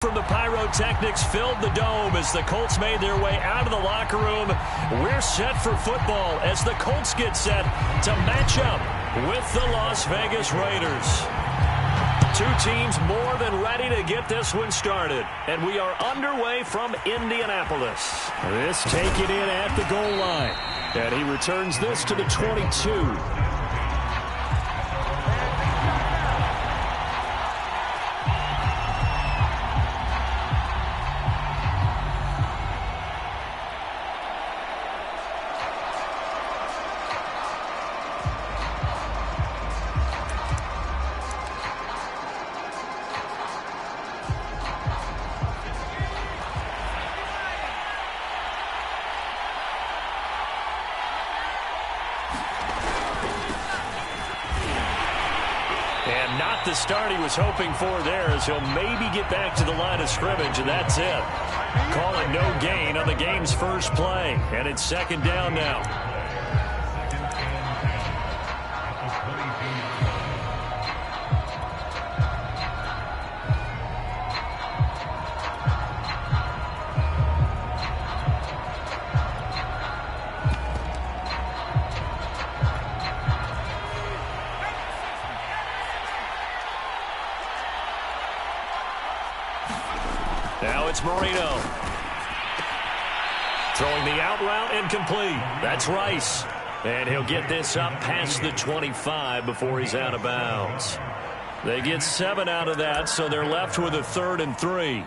From the pyrotechnics filled the dome as the Colts made their way out of the locker room. We're set for football as the Colts get set to match up with the Las Vegas Raiders. Two teams more than ready to get this one started. And we are underway from Indianapolis. This taken in at the goal line. And he returns this to the 22. And not the start he was hoping for there, as he'll maybe get back to the line of scrimmage, and that's it. Calling no gain on the game's first play, and it's second down now. Now it's Marino. Throwing the out route incomplete. That's Rice. And he'll get this up past the 25 before he's out of bounds. They get 7 out of that, so they're left with a 3rd and 3.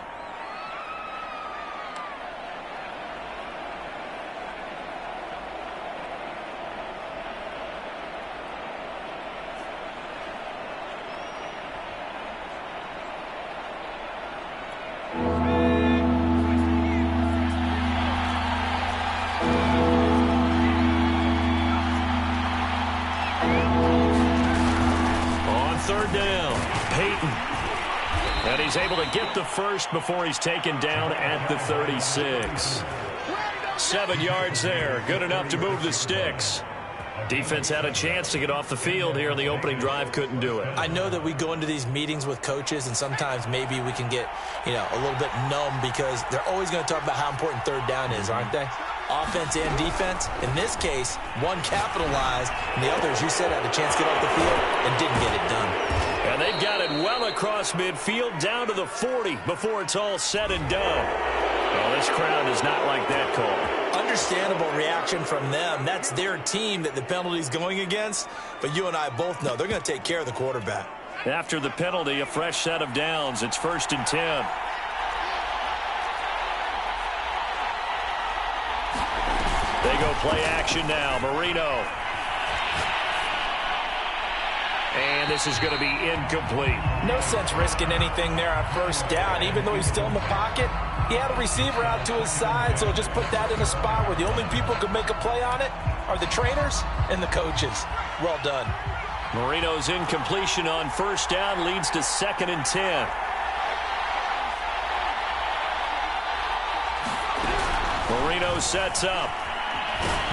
Third down, Peyton. And he's able to get the first before he's taken down at the 36. 7 yards there, good enough to move the sticks. Defense had a chance to get off the field here in the opening drive, couldn't do it. I know that we go into these meetings with coaches, and sometimes maybe we can get, a little bit numb because they're always going to talk about how important third down is, aren't they? Offense and defense. In this case, one capitalized, and the other, as you said, had a chance to get off the field and didn't get it done. And they've got it well across midfield down to the 40 before it's all said and done. Well, this crowd does not like that call. Understandable reaction from them. That's their team that the penalty's going against. But you and I both know they're going to take care of the quarterback. After the penalty, a fresh set of downs. It's 1st and 10. They go play action now. Marino. And this is going to be incomplete. No sense risking anything there on first down. Even though he's still in the pocket, he had a receiver out to his side, so just put that in a spot where the only people who can make a play on it are the trainers and the coaches. Well done. Marino's incompletion on first down leads to 2nd and 10. Marino sets up.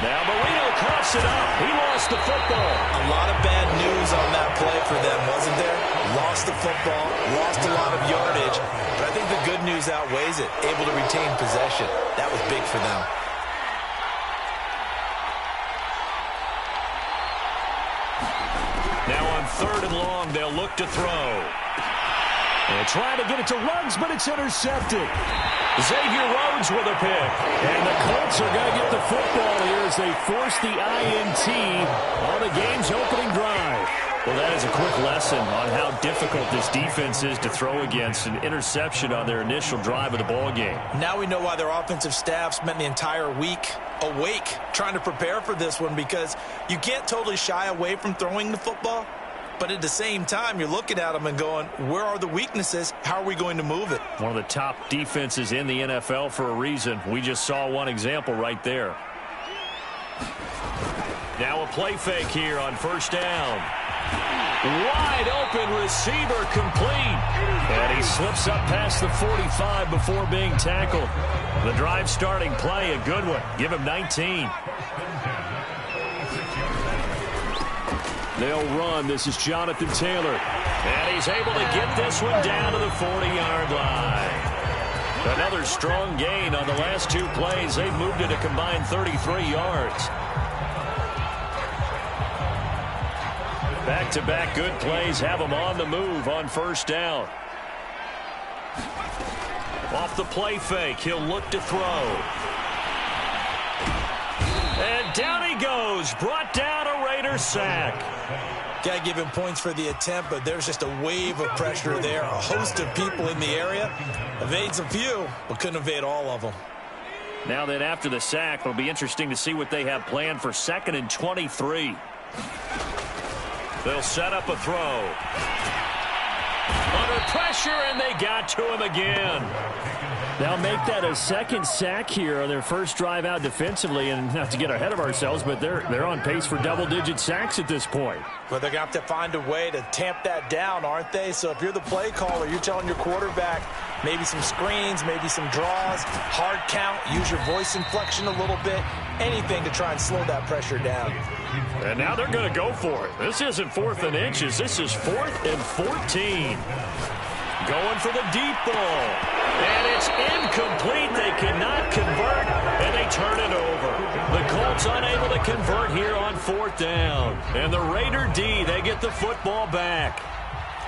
Now Marino coughs it up. He lost the football. A lot of bad news on that play for them, wasn't there? Lost the football, lost a lot of yardage, but I think the good news outweighs it. Able to retain possession. That was big for them. Now on 3rd and long, they'll look to throw. And trying to get it to Ruggs, but it's intercepted. Xavier Rhodes with a pick. And the Colts are going to get the football here as they force the INT on the game's opening drive. Well, that is a quick lesson on how difficult this defense is to throw against. An interception on their initial drive of the ball game. Now we know why their offensive staff spent the entire week awake trying to prepare for this one, because you can't totally shy away from throwing the football. But at the same time, you're looking at them and going, where are the weaknesses? How are we going to move it? One of the top defenses in the NFL for a reason. We just saw one example right there. Now a play fake here on first down. Wide open receiver complete. And he slips up past the 45 before being tackled. The drive starting play, a good one. Give him 19. They'll run. This is Jonathan Taylor. And he's able to get this one down to the 40-yard line. Another strong gain on the last 2 plays. They've moved it a combined 33 yards. Back-to-back good plays have them on the move on first down. Off the play fake, he'll look to throw. And down he goes. Brought down, a Raiders sack. Got to give him points for the attempt, but there's just a wave of pressure there. A host of people in the area. Evades a few, but couldn't evade all of them. Now then, after the sack, it'll be interesting to see what they have planned for 2nd and 23. They'll set up a throw. Under pressure, and they got to him again. They'll make that a 2nd sack here on their first drive out defensively, and not to get ahead of ourselves, but they're on pace for double-digit sacks at this point. But they're going to have to find a way to tamp that down, aren't they? So if you're the play caller, you're telling your quarterback maybe some screens, maybe some draws, hard count, use your voice inflection a little bit, anything to try and slow that pressure down. And now they're going to go for it. This isn't 4th and inches. This is 4th and 14. Going for the deep ball. And it's incomplete. They cannot convert, and they turn it over. The Colts unable to convert here on 4th down. And the Raider D, they get the football back.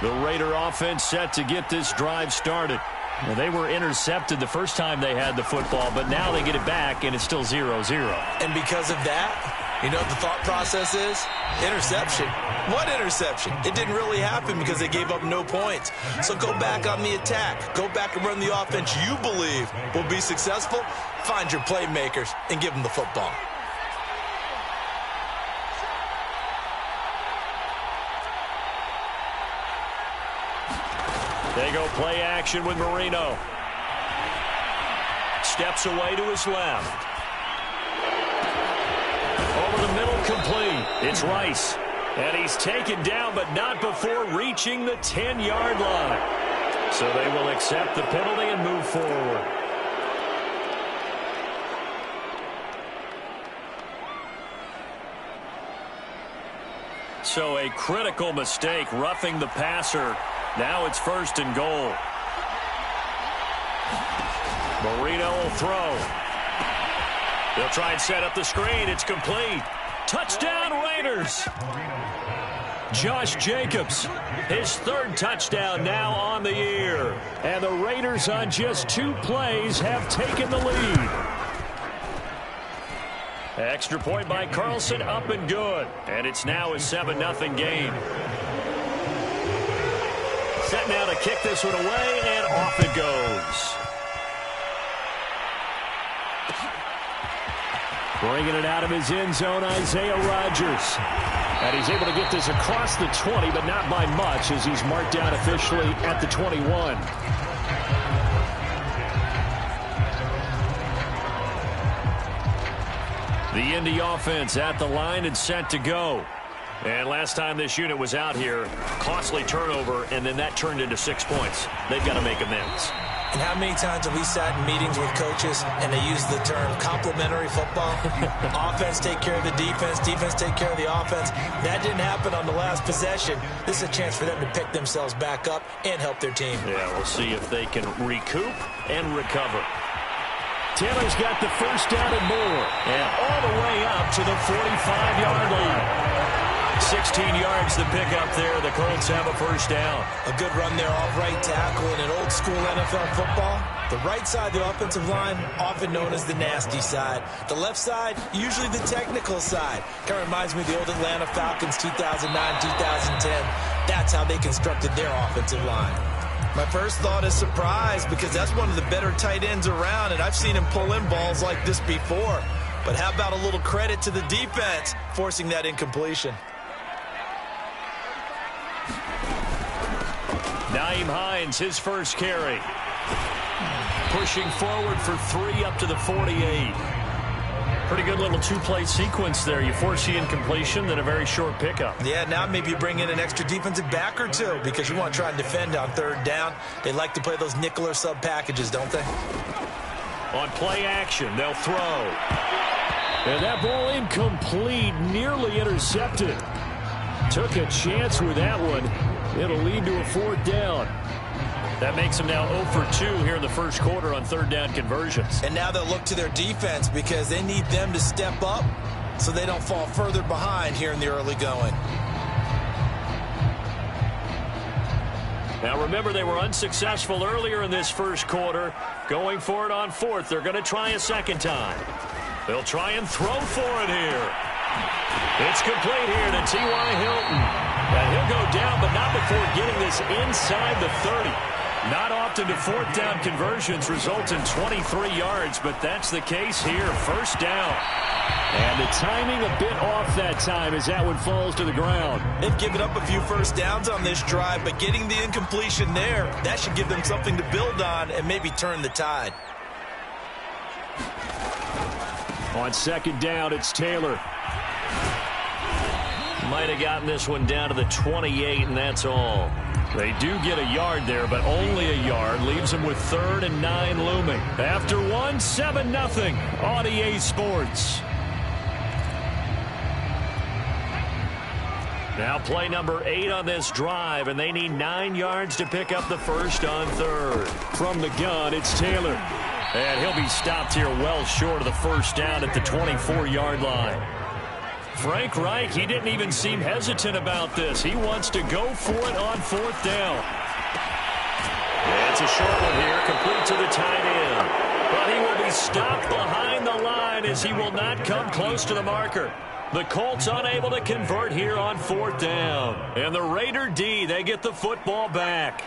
The Raider offense set to get this drive started. Well, they were intercepted the first time they had the football, but now they get it back, and it's still 0-0. And because of that, you know what the thought process is? Interception. What interception? It didn't really happen because they gave up no points. So go back on the attack. Go back and run the offense you believe will be successful. Find your playmakers and give them the football. They go play action with Marino. Steps away to his left. Over the middle, complete. It's Rice. And he's taken down, but not before reaching the 10-yard line. So they will accept the penalty and move forward. So a critical mistake, roughing the passer. Now it's 1st and goal. Marino will throw. They'll try and set up the screen. It's complete. Touchdown, Raiders. Josh Jacobs, his 3rd touchdown now on the year. And the Raiders on just 2 plays have taken the lead. Extra point by Carlson, up and good. And it's now a 7-0 game. Set now to kick this one away, and off it goes. Bringing it out of his end zone, Isaiah Rodgers. And he's able to get this across the 20, but not by much, as he's marked down officially at the 21. The Indy offense at the line and set to go. And last time this unit was out here, costly turnover, and then that turned into 6 points. They've got to make amends. And how many times have we sat in meetings with coaches and they use the term complementary football? Offense take care of the defense, defense take care of the offense. That didn't happen on the last possession. This is a chance for them to pick themselves back up and help their team. Yeah, we'll see if they can recoup and recover. Taylor's got the 1st down and more. And all the way up to the 45-yard line. 16 yards to pick up there. The Colts have a 1st down. A good run there off right tackle in an old-school NFL football. The right side of the offensive line, often known as the nasty side. The left side, usually the technical side. Kind of reminds me of the old Atlanta Falcons 2009, 2010. That's how they constructed their offensive line. My first thought is surprise, because that's one of the better tight ends around, and I've seen him pull in balls like this before. But how about a little credit to the defense forcing that incompletion? Nyheim Hines, his first carry. Pushing forward for 3 up to the 48. Pretty good little 2-play sequence there. You force the incompletion, then a very short pickup. Yeah, now maybe you bring in an extra defensive back or 2 because you want to try and defend on 3rd down. They like to play those nickel or sub packages, don't they? On play action, they'll throw. And that ball incomplete, nearly intercepted. Took a chance with that one. It'll lead to a 4th down. That makes them now 0 for 2 here in the first quarter on third down conversions. And now they'll look to their defense because they need them to step up so they don't fall further behind here in the early going. Now remember, they were unsuccessful earlier in this first quarter. Going for it on fourth. They're going to try a second time. They'll try and throw for it here. It's complete here to T.Y. Hilton. And he'll go down, but not before getting this inside the 30. Not often do fourth down conversions result in 23 yards, but that's the case here. First down. And the timing a bit off that time as that one falls to the ground. They've given up a few first downs on this drive, but getting the incompletion there, that should give them something to build on and maybe turn the tide. On second down, it's Taylor. Might have gotten this one down to the 28, and that's all. They do get a yard there, but only a yard. Leaves them with 3rd and 9 looming. After one, 7-0 on EA Sports. Now play number 8 on this drive, and they need 9 yards to pick up the first on third. From the gun, it's Taylor. And he'll be stopped here well short of the first down at the 24-yard line. Frank Reich, he didn't even seem hesitant about this. He wants to go for it on fourth down. It's a short one here, complete to the tight end. But he will be stopped behind the line as he will not come close to the marker. The Colts unable to convert here on fourth down. And the Raider D, they get the football back.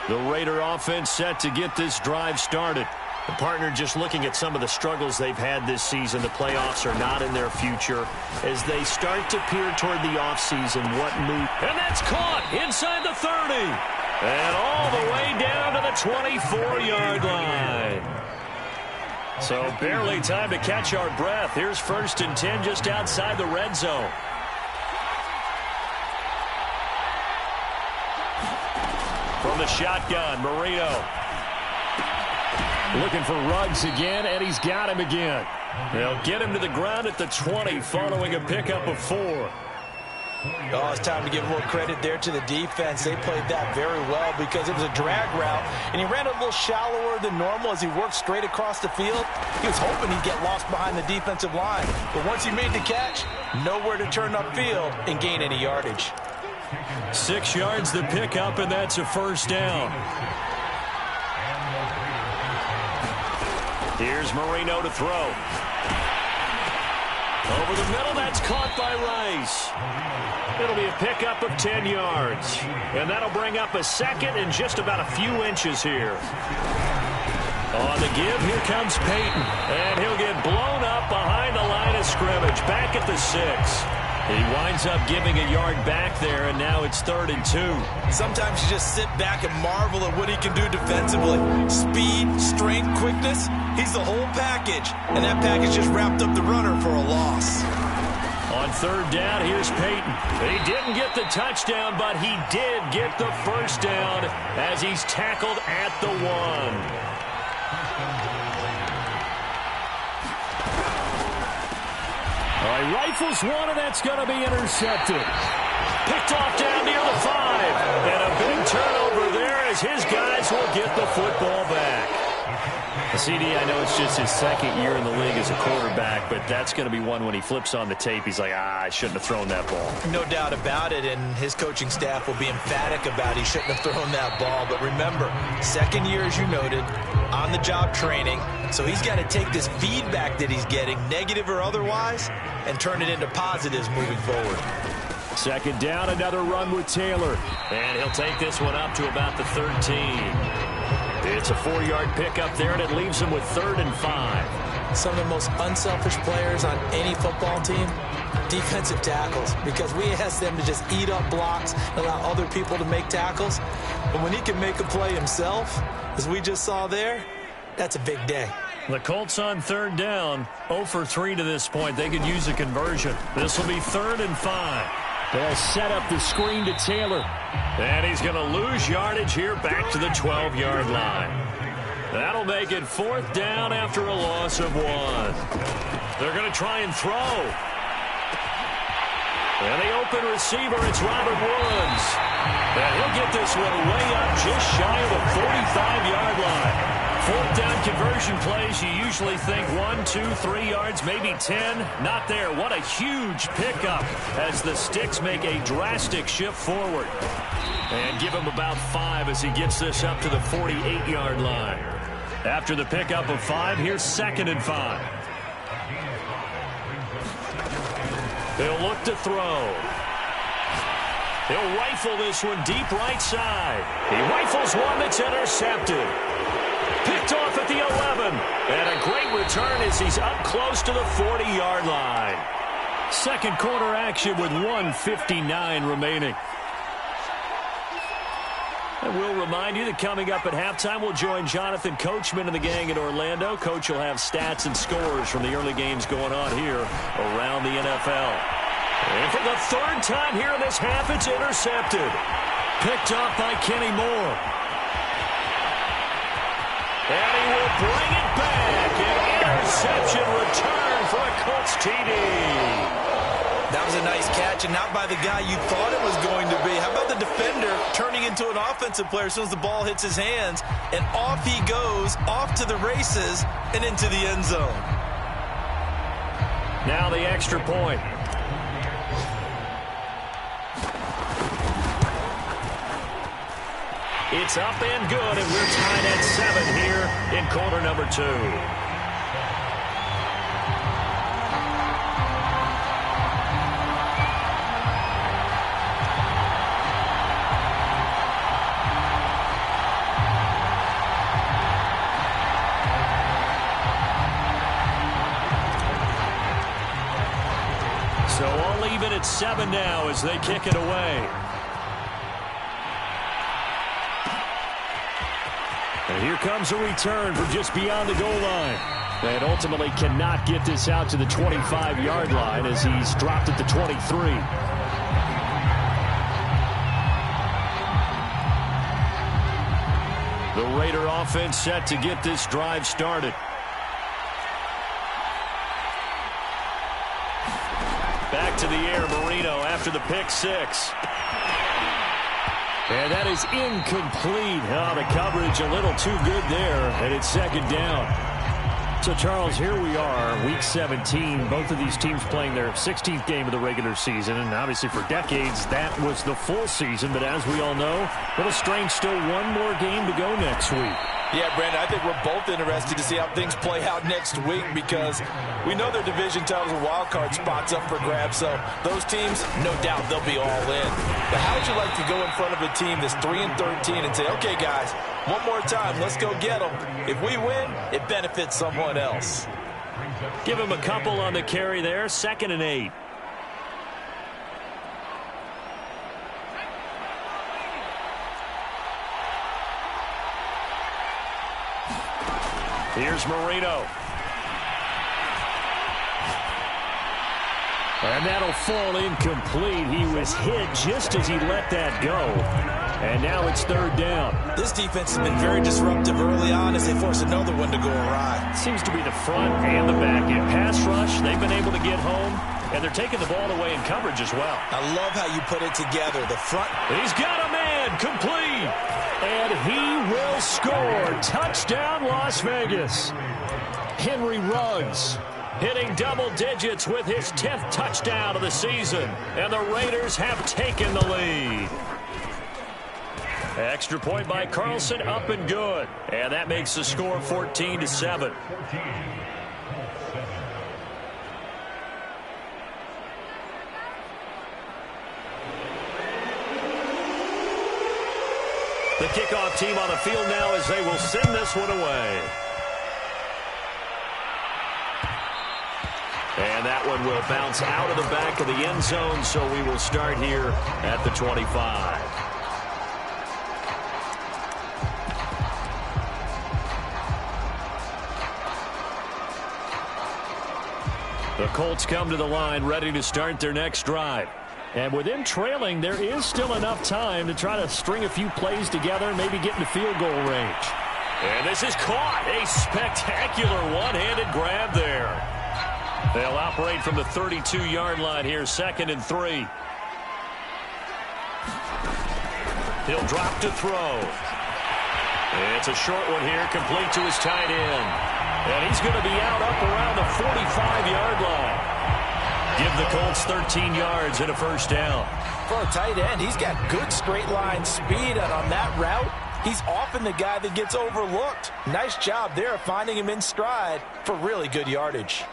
The Raider offense set to get this drive started. The partner just looking at some of the struggles they've had this season. The playoffs are not in their future. As they start to peer toward the offseason, what move? And that's caught inside the 30. And all the way down to the 24-yard line. So barely time to catch our breath. Here's 1st and 10 just outside the red zone. From the shotgun, Marino. Looking for Ruggs again, and he's got him again. They'll get him to the ground at the 20 following a pickup of 4. Oh, it's time to give a little credit there to the defense. They played that very well because it was a drag route, and he ran a little shallower than normal as he worked straight across the field. He was hoping he'd get lost behind the defensive line, but once he made the catch, nowhere to turn upfield and gain any yardage. 6 yards the pickup, and that's a first down. Here's Marino to throw. Over the middle, that's caught by Rice. It'll be a pickup of 10 yards. And that'll bring up a second and just about a few inches here. On the give, here comes Peyton. And he'll get blown up behind the line of scrimmage. Back at the 6. He winds up giving a yard back there, and now it's 3rd and 2. Sometimes you just sit back and marvel at what he can do defensively. Speed, strength, quickness, he's the whole package. And that package just wrapped up the runner for a loss. On 3rd down, here's Peyton. He didn't get the touchdown, but he did get the first down as he's tackled at the 1. All right, rifles one, and that's going to be intercepted. Picked off down near the 5. And a big turnover there as his guys will get the football back. CD, I know it's just his 2nd year in the league as a quarterback, but that's going to be one when he flips on the tape. He's like, I shouldn't have thrown that ball. No doubt about it, and his coaching staff will be emphatic about he shouldn't have thrown that ball. But remember, 2nd year, as you noted, on-the-job training. So he's got to take this feedback that he's getting, negative or otherwise, and turn it into positives moving forward. 2nd down, another run with Taylor. And he'll take this one up to about the 13. It's a 4-yard pickup there, and it leaves him with 3rd and 5. Some of the most unselfish players on any football team, defensive tackles, because we ask them to just eat up blocks, allow other people to make tackles. But when he can make a play himself, as we just saw there, that's a big day. The Colts on 3rd down, 0 for 3 to this point. They could use a conversion. This will be 3rd and 5. They'll set up the screen to Taylor. And he's going to lose yardage here back to the 12-yard line. That'll make it 4th down after a loss of 1. They're going to try and throw. And the open receiver, it's Robert Woods. And he'll get this one way up just shy of the 45-yard line. Fourth down conversion plays, you usually think 1, 2, 3 yards, maybe 10. Not there. What a huge pickup as the Sticks make a drastic shift forward. And give him about 5 as he gets this up to the 48-yard line. After the pickup of 5, here's 2nd and 5. He'll look to throw. He'll rifle this one deep right side. He rifles one that's intercepted. Picked off at the 11. And a great return as he's up close to the 40-yard line. Second quarter action with 1:59 remaining. And we'll remind you that coming up at halftime, we'll join Jonathan Coachman and the gang in Orlando. Coach will have stats and scores from the early games going on here around the NFL. And for the third time here in this half, it's intercepted. Picked off by Kenny Moore. And he will bring it back. An interception return for a Colts TD. That was a nice catch, and not by the guy you thought it was going to be. How about the defender turning into an offensive player as soon as the ball hits his hands, and off he goes, off to the races, and into the end zone. Now the extra point. It's up and good, and we're tied at 7 here in quarter number 2. So all even at 7 now as they kick it away. And here comes a return from just beyond the goal line. And ultimately cannot get this out to the 25-yard line as he's dropped at the 23. The Raider offense set to get this drive started. Back to the air, Marino after the pick 6. And that is incomplete. Oh, the coverage a little too good there, and it's 2nd down. So, Charles, here we are, Week 17. Both of these teams playing their 16th game of the regular season, and obviously for decades, that was the full season. But as we all know, Little Strange, still one more game to go next week. Yeah, Brandon, I think we're both interested to see how things play out next week because we know their division titles and wild card spots up for grabs. So those teams, no doubt, they'll be all in. But how would you like to go in front of a team that's 3-13 and say, okay, guys, one more time, let's go get them. If we win, it benefits someone else. Give him a couple on the carry there, 2nd and 8. Here's Marino. And that'll fall incomplete. He was hit just as he let that go. And now it's 3rd down. This defense has been very disruptive early on as they force another one to go awry. Seems to be the front and the back. In pass rush, they've been able to get home. And they're taking the ball away in coverage as well. I love how you put it together. The front. He's got a man. Complete. And he will score. Touchdown, Las Vegas. Henry Ruggs hitting double digits with his 10th touchdown of the season. And the Raiders have taken the lead. Extra point by Carlson, up and good. And that makes the score 14-7. The kickoff team on the field now as they will send this one away. And that one will bounce out of the back of the end zone, so we will start here at the 25. The Colts come to the line ready to start their next drive. And with them trailing, there is still enough time to try to string a few plays together, maybe get into field goal range. And this is caught. A spectacular one-handed grab there. They'll operate from the 32-yard line here, 2nd and 3. He'll drop to throw. It's a short one here, complete to his tight end. And he's going to be out up around the 45-yard line. Give the Colts 13 yards and a first down. For a tight end, he's got good straight line speed, and on that route, he's often the guy that gets overlooked. Nice job there of finding him in stride for really good yardage.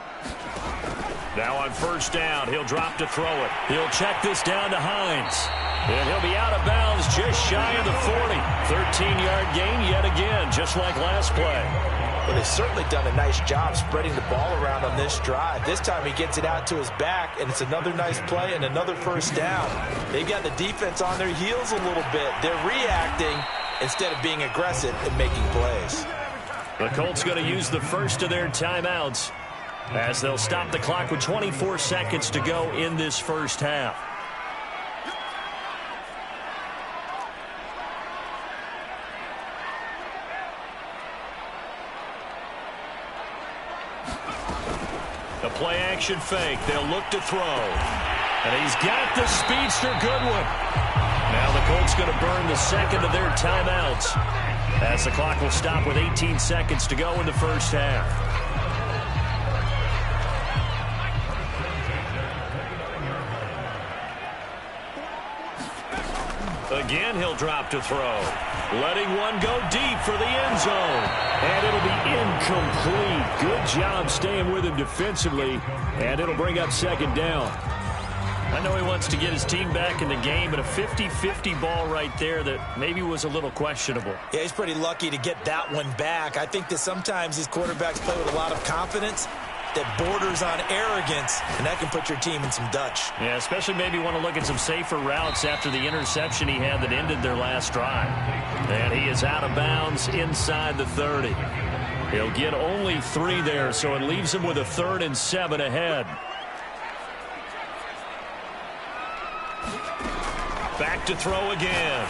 Now on first down, he'll drop to throw it. He'll check this down to Hines. And he'll be out of bounds just shy of the 40. 13-yard gain yet again, just like last play. Well, they've certainly done a nice job spreading the ball around on this drive. This time he gets it out to his back, and it's another nice play and another first down. They've got the defense on their heels a little bit. They're reacting instead of being aggressive and making plays. The Colts going to use the first of their timeouts as they'll stop the clock with 24 seconds to go in this first half. The play-action fake. They'll look to throw. And he's got the speedster Goodwin. Now the Colts going to burn the second of their timeouts as the clock will stop with 18 seconds to go in the first half. Again, he'll drop to throw. Letting one go deep for the end zone. And it'll be incomplete. Good job staying with him defensively. And it'll bring up second down. I know he wants to get his team back in the game, but a 50-50 ball right there that maybe was a little questionable. Yeah, he's pretty lucky to get that one back. I think that sometimes these quarterbacks play with a lot of confidence that borders on arrogance, and that can put your team in some Dutch. Yeah, especially maybe want to look at some safer routes after the interception he had that ended their last drive. And he is out of bounds inside the 30. He'll get only 3 there, so it leaves him with a 3rd and 7 ahead. Back to throw again.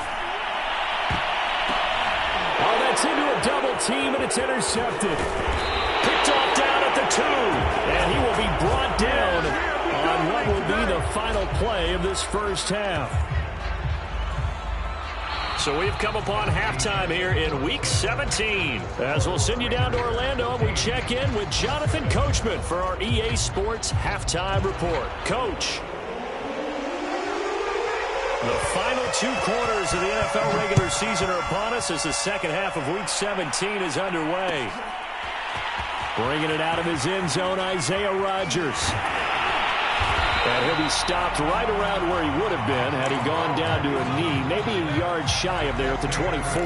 Oh, that's into a double team, and it's intercepted. Picked off down at the 2, and he will be brought down on what will be the final play of this first half. So we've come upon halftime here in Week 17. As we'll send you down to Orlando, we check in with Jonathan Coachman for our EA Sports Halftime Report. Coach. The final 2 quarters of the NFL regular season are upon us as the second half of Week 17 is underway. Bringing it out of his end zone, Isaiah Rodgers. And he'll be stopped right around where he would have been had he gone down to a knee, maybe a yard shy of there at the 24.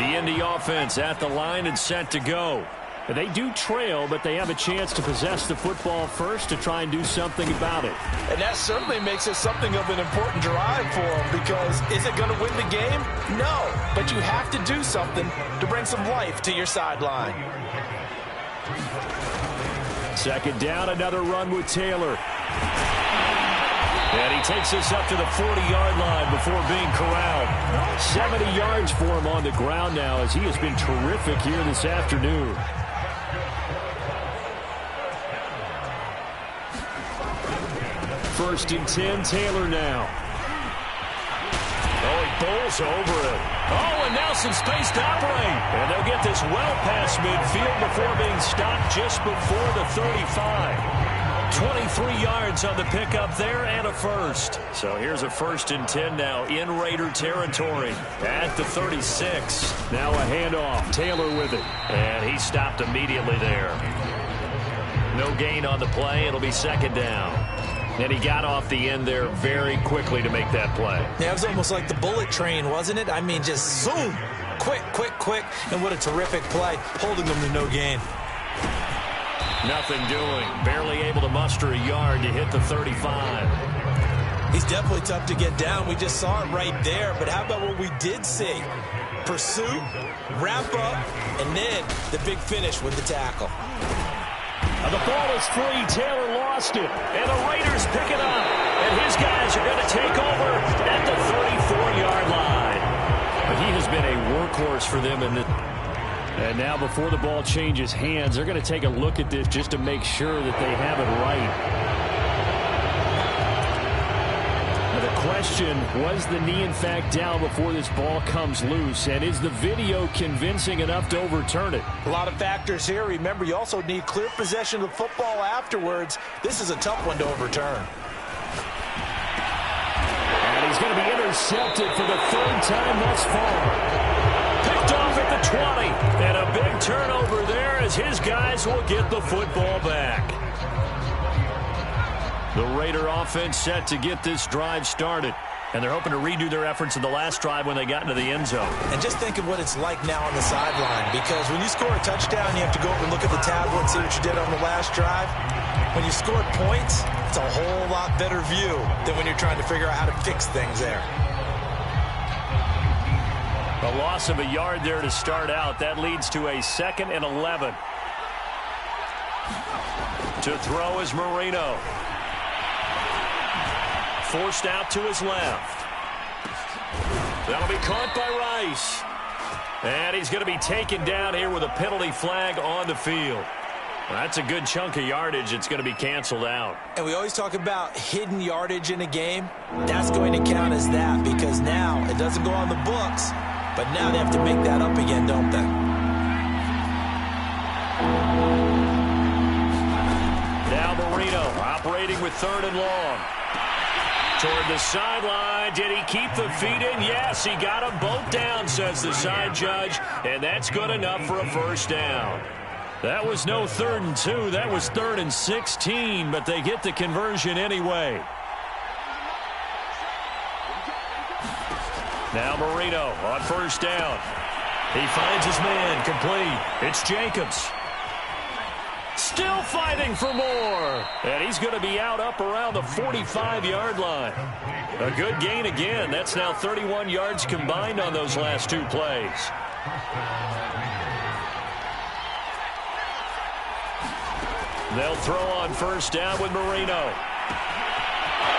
The Indy offense at the line and set to go. They do trail, but they have a chance to possess the football first to try and do something about it. And that certainly makes it something of an important drive for them, because is it going to win the game? No, but you have to do something to bring some life to your sideline. Second down, another run with Taylor. And he takes us up to the 40-yard line before being corralled. 70 yards for him on the ground now as he has been terrific here this afternoon. First and 10, Taylor now. Oh, he bowls over it. Oh, and now some space to operate. And they'll get this well past midfield before being stopped just before the 35. 23 yards on the pickup there and a first. So here's a first and 10 now in Raider territory at the 36. Now a handoff. Taylor with it. And he stopped immediately there. No gain on the play. It'll be second down. And he got off the end there very quickly to make that play. Yeah, it was almost like the bullet train, wasn't it? I mean, just zoom. Quick, quick, quick. And what a terrific play, holding them to no gain. Nothing doing. Barely able to muster a yard to hit the 35. He's definitely tough to get down. We just saw it right there. But how about what we did see? Pursuit, wrap up, and then the big finish with the tackle. The ball is free. Taylor lost it. And the Raiders pick it up. And his guys are going to take over at the 34-yard line. But he has been a workhorse for them in the... And now before the ball changes hands, they're going to take a look at this just to make sure that they have it right. question, was the knee in fact down before this ball comes loose? And is the video convincing enough to overturn it? A lot of factors here. Remember, you also need clear possession of the football afterwards. This is a tough one to overturn. And he's going to be intercepted for the third time thus far. Picked off at the 20. And a big turnover there as his guys will get the football back. The Raider offense set to get this drive started. And they're hoping to redo their efforts in the last drive when they got into the end zone. And just think of what it's like now on the sideline. Because when you score a touchdown, you have to go over and look at the tablet and see what you did on the last drive. When you scored points, it's a whole lot better view than when you're trying to figure out how to fix things there. A loss of a yard there to start out. That leads to a 2nd and 11. To throw is Marino. Forced out to his left. That'll be caught by Rice. And he's going to be taken down here with a penalty flag on the field. That's a good chunk of yardage. It's going to be canceled out. And we always talk about hidden yardage in a game. That's going to count as that because now it doesn't go on the books, but now they have to make that up again, don't they? Now Marino operating with 3rd and long. Toward the sideline. Did he keep the feet in? Yes, he got them both down, says the side judge. And that's good enough for a first down. That was no 3rd and 2. That was 3rd and 16, but they get the conversion anyway. Now Marino on first down. He finds his man complete. It's Jacobs. Still fighting for more. And he's going to be out up around the 45-yard line. A good gain again. That's now 31 yards combined on those last 2 plays. They'll throw on first down with Marino.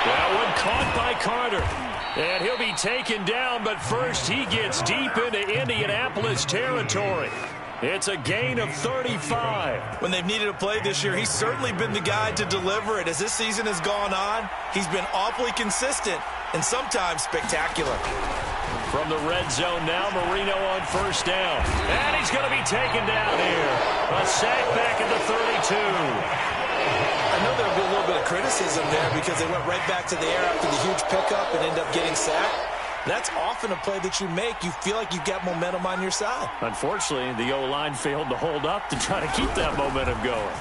That one caught by Carter. And he'll be taken down, but first he gets deep into Indianapolis territory. It's a gain of 35. When they've needed a play this year, he's certainly been the guy to deliver it. As this season has gone on, he's been awfully consistent and sometimes spectacular. From the red zone now, Marino on first down. And he's going to be taken down here. A sack back at the 32. I know there'll be a little bit of criticism there because they went right back to the air after the huge pickup and ended up getting sacked. That's often a play that you make. You feel like you've got momentum on your side. Unfortunately, the O-line failed to hold up to try to keep that momentum going.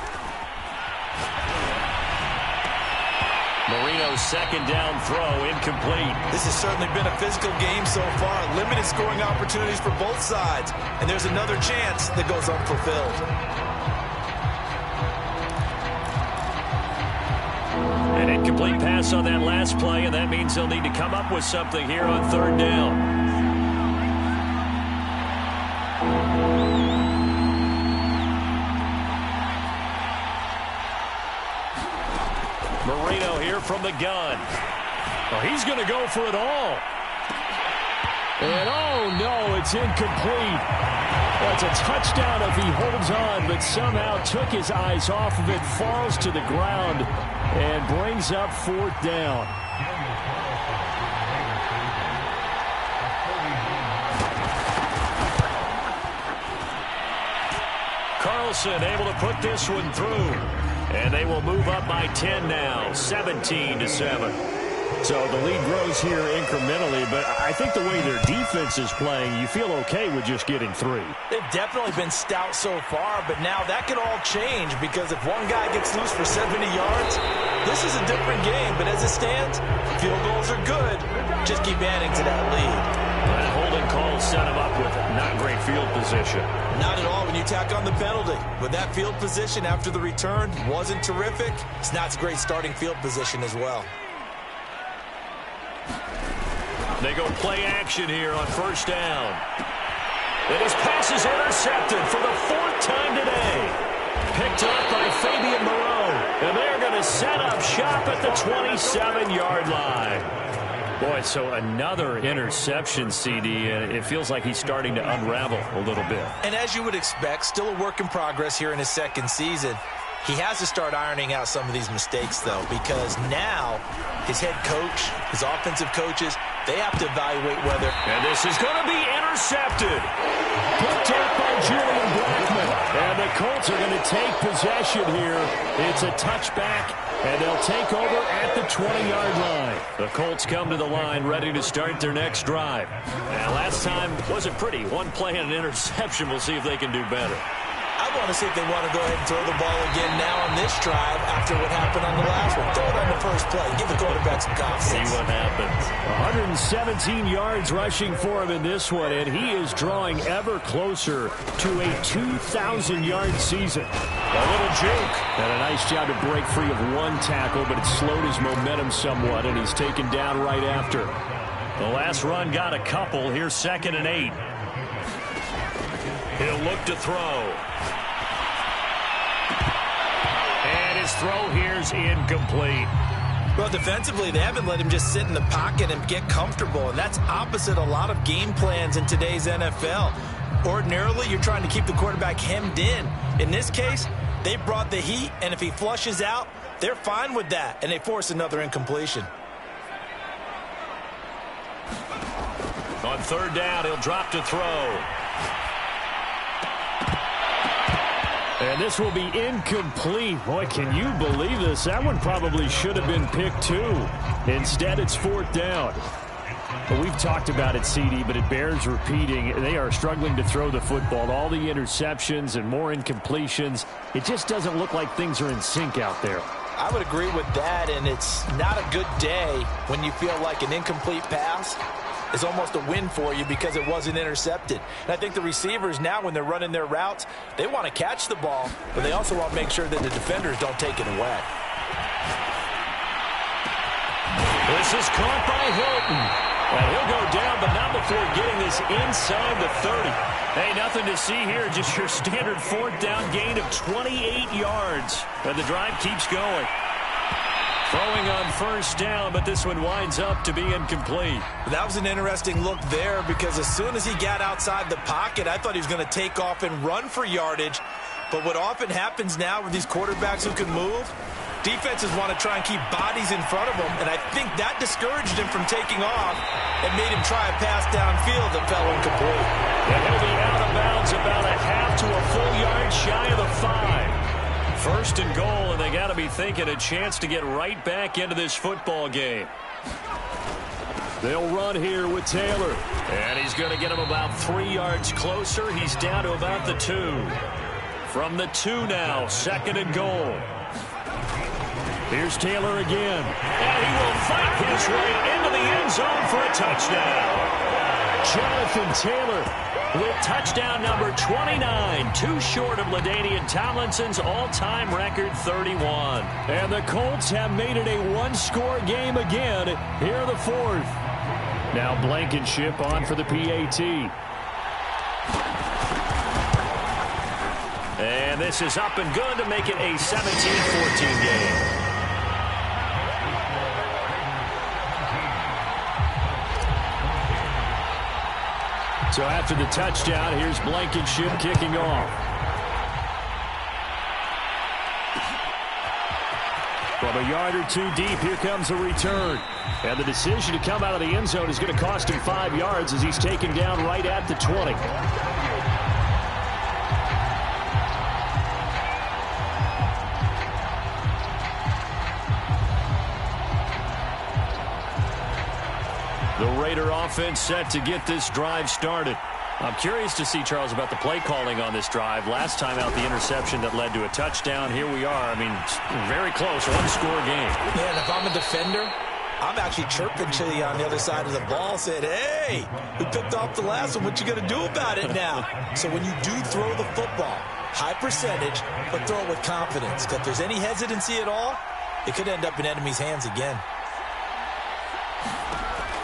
Marino's second down throw incomplete. This has certainly been a physical game so far. Limited scoring opportunities for both sides. And there's another chance that goes unfulfilled. An incomplete pass on that last play, and that means they'll need to come up with something here on 3rd down. Marino here from the gun. Oh, he's going to go for it all. And oh no, it's incomplete. Well, it's a touchdown if he holds on, but somehow took his eyes off of it, falls to the ground, and brings up 4th down. Carlson able to put this one through. And they will move up by 10 now, 17-7. So the lead grows here incrementally, but I think the way their defense is playing, you feel okay with just getting 3. They've definitely been stout so far, but now that could all change because if one guy gets loose for 70 yards, this is a different game. But as it stands, field goals are good. Just keep adding to that lead. That holding call set him up with not great field position. Not at all when you tack on the penalty. With that field position after the return wasn't terrific, it's not a great starting field position as well. They go play action here on first down. And his pass is intercepted for the 4th time today. Picked up by Fabian Moreau. And they're going to set up shop at the 27-yard line. Boy, so another interception, CD, and it feels like he's starting to unravel a little bit. And as you would expect, still a work in progress here in his 2nd season. He has to start ironing out some of these mistakes, though, because now his head coach, his offensive coaches, they have to evaluate whether... And this is going to be intercepted. Picked up by Julian Blackmon. And the Colts are going to take possession here. It's a touchback, and they'll take over at the 20-yard line. The Colts come to the line ready to start their next drive. And last time wasn't pretty. One play and an interception. We'll see if they can do better. I want to see if they want to go ahead and throw the ball again now on this drive after what happened on the last one. Throw it on the first play. Give the quarterback some confidence. See what happens. 117 yards rushing for him in this one, and he is drawing ever closer to a 2,000-yard season. A little juke. And a nice job to break free of one tackle, but it slowed his momentum somewhat, and he's taken down right after. The last run got a couple. Here's 2nd and 8. He'll look to throw. And his throw here's incomplete. Well, defensively, they haven't let him just sit in the pocket and get comfortable, and that's opposite a lot of game plans in today's NFL. Ordinarily, you're trying to keep the quarterback hemmed in. In this case, they brought the heat, and if he flushes out, they're fine with that, and they force another incompletion. On 3rd down, he'll drop to throw. And this will be incomplete. Boy, can you believe this? That one probably should have been picked too. Instead, it's 4th down. Well, we've talked about it, CD, but it bears repeating. They are struggling to throw the football. All the interceptions and more incompletions. It just doesn't look like things are in sync out there. I would agree with that, and it's not a good day when you feel like an incomplete pass is almost a win for you because it wasn't intercepted. And I think the receivers now, when they're running their routes, they want to catch the ball, but they also want to make sure that the defenders don't take it away. This is caught by Hilton. And he'll go down, but not before getting this inside the 30. Hey, nothing to see here, just your standard 4th down gain of 28 yards. And the drive keeps going. Throwing on 1st down, but this one winds up to be incomplete. That was an interesting look there because as soon as he got outside the pocket, I thought he was going to take off and run for yardage. But what often happens now with these quarterbacks who can move, defenses want to try and keep bodies in front of them, and I think that discouraged him from taking off and made him try a pass downfield that fell incomplete. And he'll be out of bounds about a half to a full yard shy of the 5. 1st and goal, and they got to be thinking a chance to get right back into this football game. They'll run here with Taylor. And he's going to get him about 3 yards closer. He's down to about the 2. From the 2 now, 2nd and goal. Here's Taylor again. And he will fight his way into the end zone for a touchdown. Jonathan Taylor with touchdown number 29, too short of LaDainian Tomlinson's all-time record 31. And the Colts have made it a one-score game again here in the 4th. Now Blankenship on for the PAT. And this is up and good to make it a 17-14 game. So after the touchdown, here's Blankenship kicking off. From a yard or 2 deep, here comes a return. And the decision to come out of the end zone is going to cost him 5 yards as he's taken down right at the 20. The Raider offense set to get this drive started. I'm curious to see, Charles, about the play calling on this drive. Last time out, the interception that led to a touchdown. Here we are. I mean, very close, one-score game. Yeah, and if I'm a defender, I'm actually chirping to you on the other side of the ball, saying, hey, we picked off the last one. What you going to do about it now? So when you do throw the football, high percentage, but throw it with confidence. If there's any hesitancy at all, it could end up in enemy's hands again.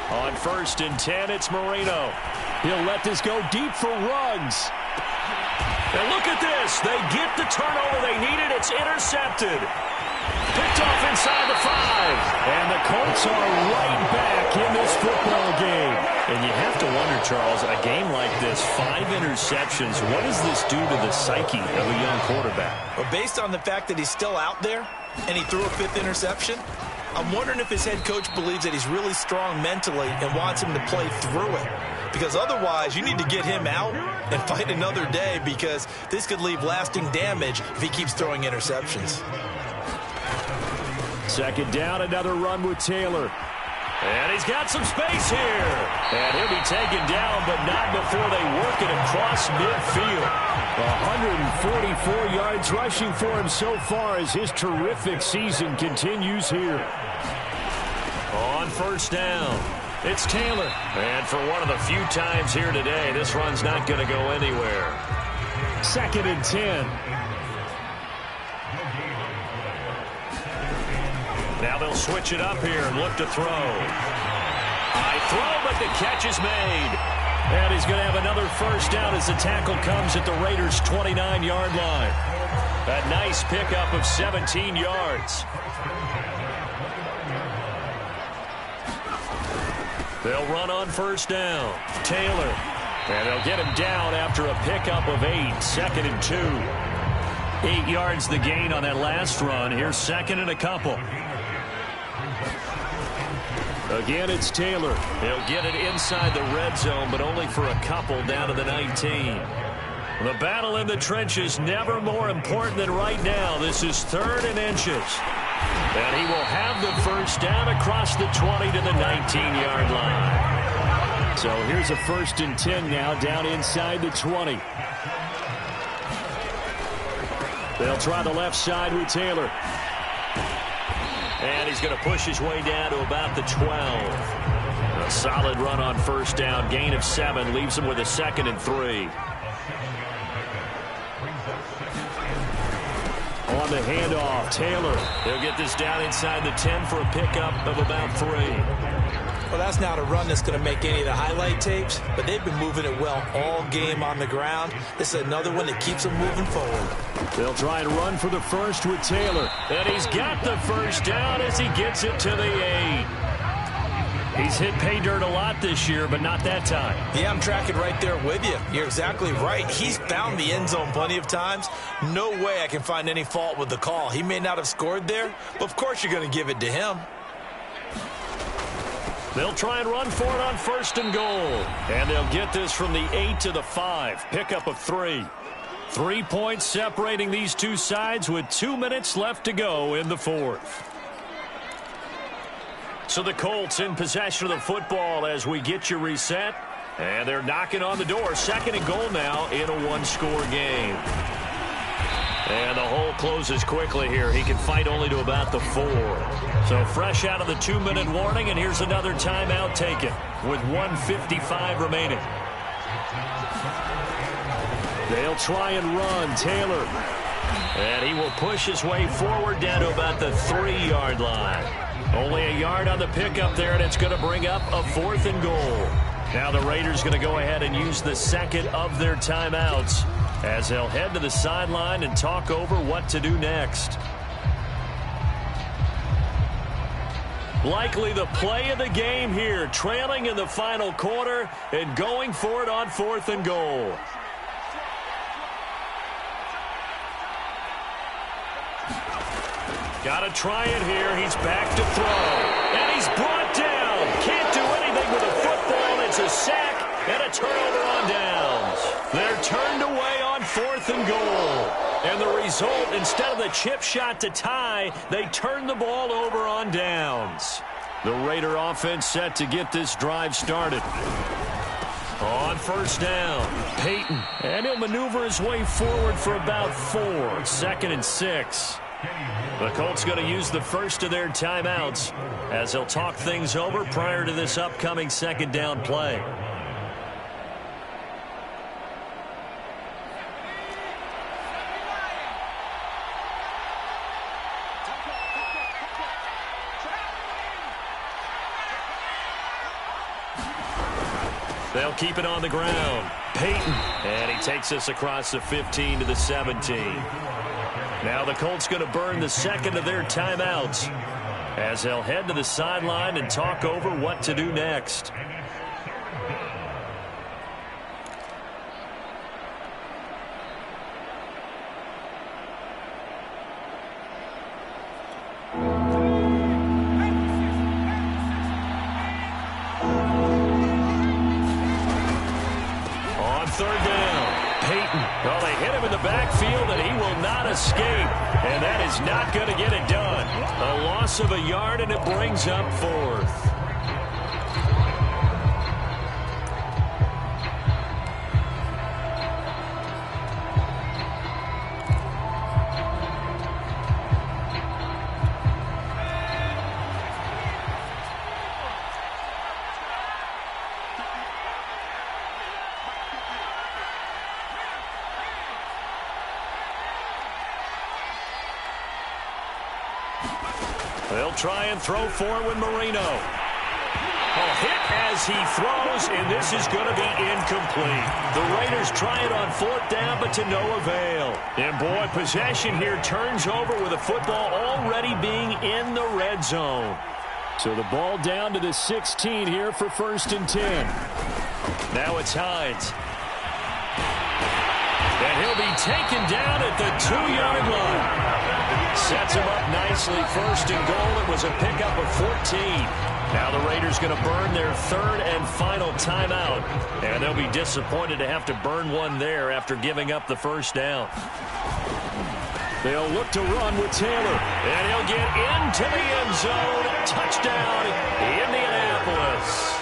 On 1st and 10, it's Marino. He'll let this go deep for Ruggs. And look at this. They get the turnover they needed. It's intercepted. Picked off inside the 5. And the Colts are right back in this football game. And you have to wonder, Charles, a game like this, 5 interceptions, what does this do to the psyche of a young quarterback? Well, based on the fact that he's still out there and he threw a 5th interception, I'm wondering if his head coach believes that he's really strong mentally and wants him to play through it. Because otherwise, you need to get him out and fight another day, because this could leave lasting damage if he keeps throwing interceptions. Second down, another run with Taylor. And he's got some space here. And he'll be taken down, but not before they work it across midfield. 144 yards rushing for him so far as his terrific season continues here. On first down, it's Taylor. And for one of the few times here today, this run's not going to go anywhere. 2nd and 10. Now they'll switch it up here and look to throw. High throw, but the catch is made. And he's going to have another first down as the tackle comes at the Raiders' 29-yard line. A nice pickup of 17 yards. They'll run on first down. Taylor. And they'll get him down after a pickup of 8. 2nd and 2. 8 yards the gain on that last run. Here's 2nd and a couple. Again, it's Taylor. He'll get it inside the red zone, but only for a couple down to the 19. The battle in the trenches never more important than right now. This is 3rd and inches. And he will have the first down across the 20 to the 19-yard line. So here's a 1st and 10 now down inside the 20. They'll try the left side with Taylor. And he's going to push his way down to about the 12. A solid run on first down. Gain of 7 leaves him with a 2nd and 3. On the handoff, Taylor. He'll get this down inside the 10 for a pickup of about 3. Well, that's not a run that's going to make any of the highlight tapes, but they've been moving it well all game on the ground. This is another one that keeps them moving forward. They'll try and run for the first with Taylor. And he's got the first down as he gets it to the 8. He's hit pay dirt a lot this year, but not that time. Yeah, I'm tracking right there with you. You're exactly right. He's found the end zone plenty of times. No way I can find any fault with the call. He may not have scored there, but of course you're going to give it to him. They'll try and run for it on 1st and goal. And they'll get this from the 8 to the 5. Pickup of 3. 3 points separating these two sides with 2 minutes left to go in the 4th. So the Colts in possession of the football as we get you reset. And they're knocking on the door. 2nd and goal now in a 1-score game. And the hole closes quickly here. He can fight only to about the 4. So fresh out of the 2-minute warning, and here's another timeout taken with 1:55 remaining. They'll try and run. Taylor. And he will push his way forward down to about the 3-yard line. Only a yard on the pickup there, and it's going to bring up a 4th and goal. Now the Raiders going to go ahead and use the second of their timeouts as they'll head to the sideline and talk over what to do next. Likely the play of the game here, trailing in the final quarter and going for it on 4th and goal. Got to try it here. He's back to throw. And he's brought down. Can't do anything with a football. It's a sack and a turnover on downs. They're turned away on 4th and goal. And the result, instead of the chip shot to tie, they turn the ball over on downs. The Raider offense set to get this drive started. On first down, Peyton. And he'll maneuver his way forward for about 4. 2nd and 6. The Colts going to use the first of their timeouts as they'll talk things over prior to this upcoming 2nd down play. They'll keep it on the ground. Peyton. And he takes us across the 15 to the 17. Now the Colts going to burn the second of their timeouts as they'll head to the sideline and talk over what to do next. third down. Peyton. Well, they hit him in the backfield, and he will not escape. And that is not going to get it done. A loss of a yard, and it brings up fourth. They'll try and throw for it with Marino. A hit as he throws, and this is going to be incomplete. The Raiders try it on fourth down, but to no avail. And, boy, possession here turns over with the football already being in the red zone. So the ball down to the 16 here for 1st and 10. Now it's Hines. And he'll be taken down at the 2-yard line. Sets him up nicely. 1st and goal. It was a pickup of 14. Now the Raiders going to burn their 3rd and final timeout. And they'll be disappointed to have to burn one there after giving up the 1st down. They'll look to run with Taylor. And he'll get into the end zone. Touchdown, Indianapolis.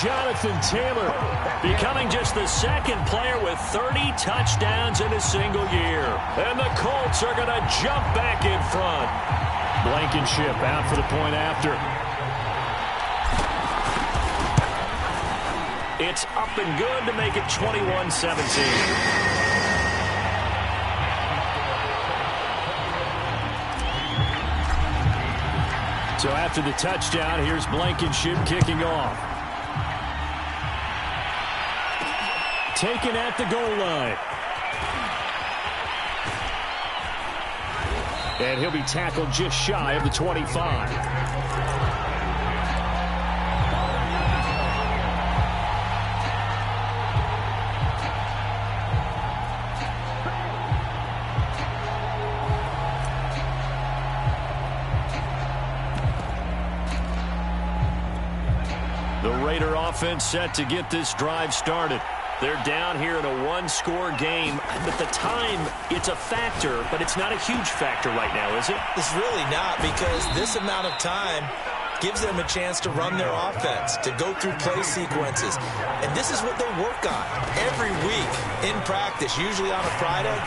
Jonathan Taylor becoming just the 2nd player with 30 touchdowns in a single year. And the Colts are going to jump back in front. Blankenship out for the point after. It's up and good to make it 21-17. So after the touchdown, here's Blankenship kicking off. Taken at the goal line. And he'll be tackled just shy of the 25. The Raider offense set to get this drive started. They're down here in a one-score game. At the time, it's a factor, but it's not a huge factor right now, is it? It's really not, because this amount of time gives them a chance to run their offense, to go through play sequences. And this is what they work on every week in practice, usually on a Friday.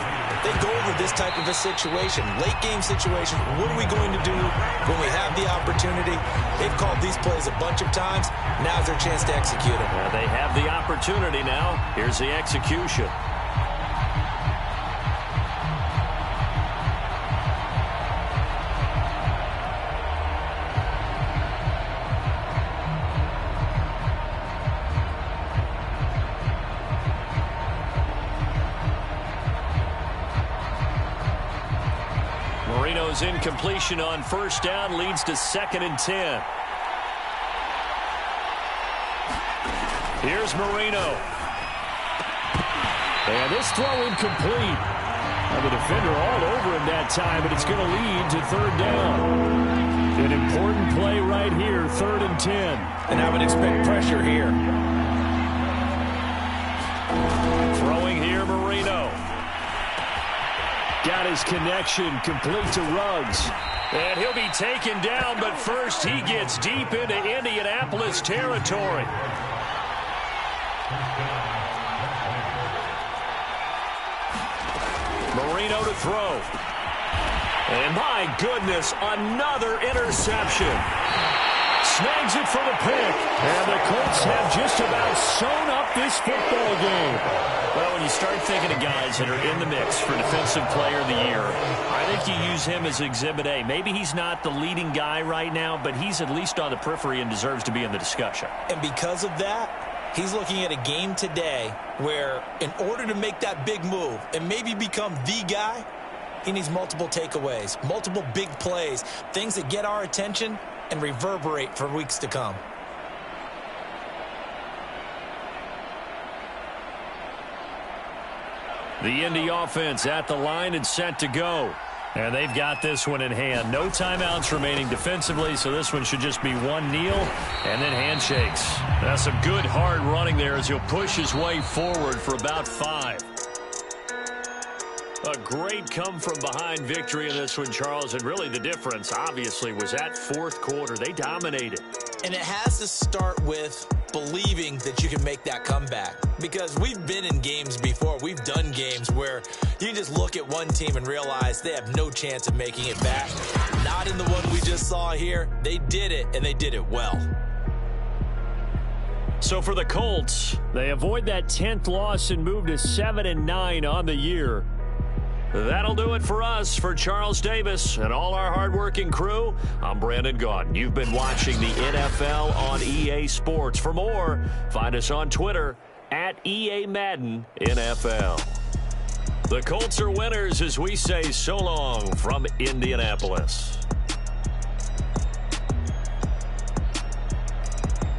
They go over this type of a situation, late-game situation. What are we going to do when we have the opportunity? They've called these plays a bunch of times. Now's their chance to execute them. Well, they have the opportunity now. Here's the execution. Marino's incompletion on 1st down leads to 2nd and 10. Here's Marino. And this throw incomplete. And the defender all over him that time, but it's going to lead to 3rd down. An important play right here, 3rd and 10. And I would expect pressure here. Throwing here, Marino. Got his connection, complete to Ruggs. And he'll be taken down, but first he gets deep into Indianapolis territory. Marino to throw. And my goodness, another interception. Snags it for the pick. And the Colts have just about sewn up this football game. Well, when you start thinking of guys that are in the mix for Defensive Player of the Year, I think you use him as Exhibit A. Maybe he's not the leading guy right now, but he's at least on the periphery and deserves to be in the discussion. And because of that, he's looking at a game today where in order to make that big move and maybe become the guy, he needs multiple takeaways, multiple big plays, things that get our attention and reverberate for weeks to come. The Indy offense at the line and set to go. And they've got this one in hand. No timeouts remaining defensively, so this one should just be one kneel and then handshakes. That's some good hard running there as he'll push his way forward for about 5. A great come-from-behind victory in this one, Charles, and really the difference, obviously, was that fourth quarter. They dominated. And it has to start with believing that you can make that comeback. Because we've been in games before. We've done games where you just look at one team and realize they have no chance of making it back. Not in the one we just saw here. They did it, and they did it well. So for the Colts, they avoid that 10th loss and move to 7-9 on the year. That'll do it for us. For Charles Davis and all our hardworking crew, I'm Brandon Gaudin. You've been watching the NFL on EA Sports. For more, find us on Twitter at EA Madden NFL. The Colts are winners as we say so long from Indianapolis.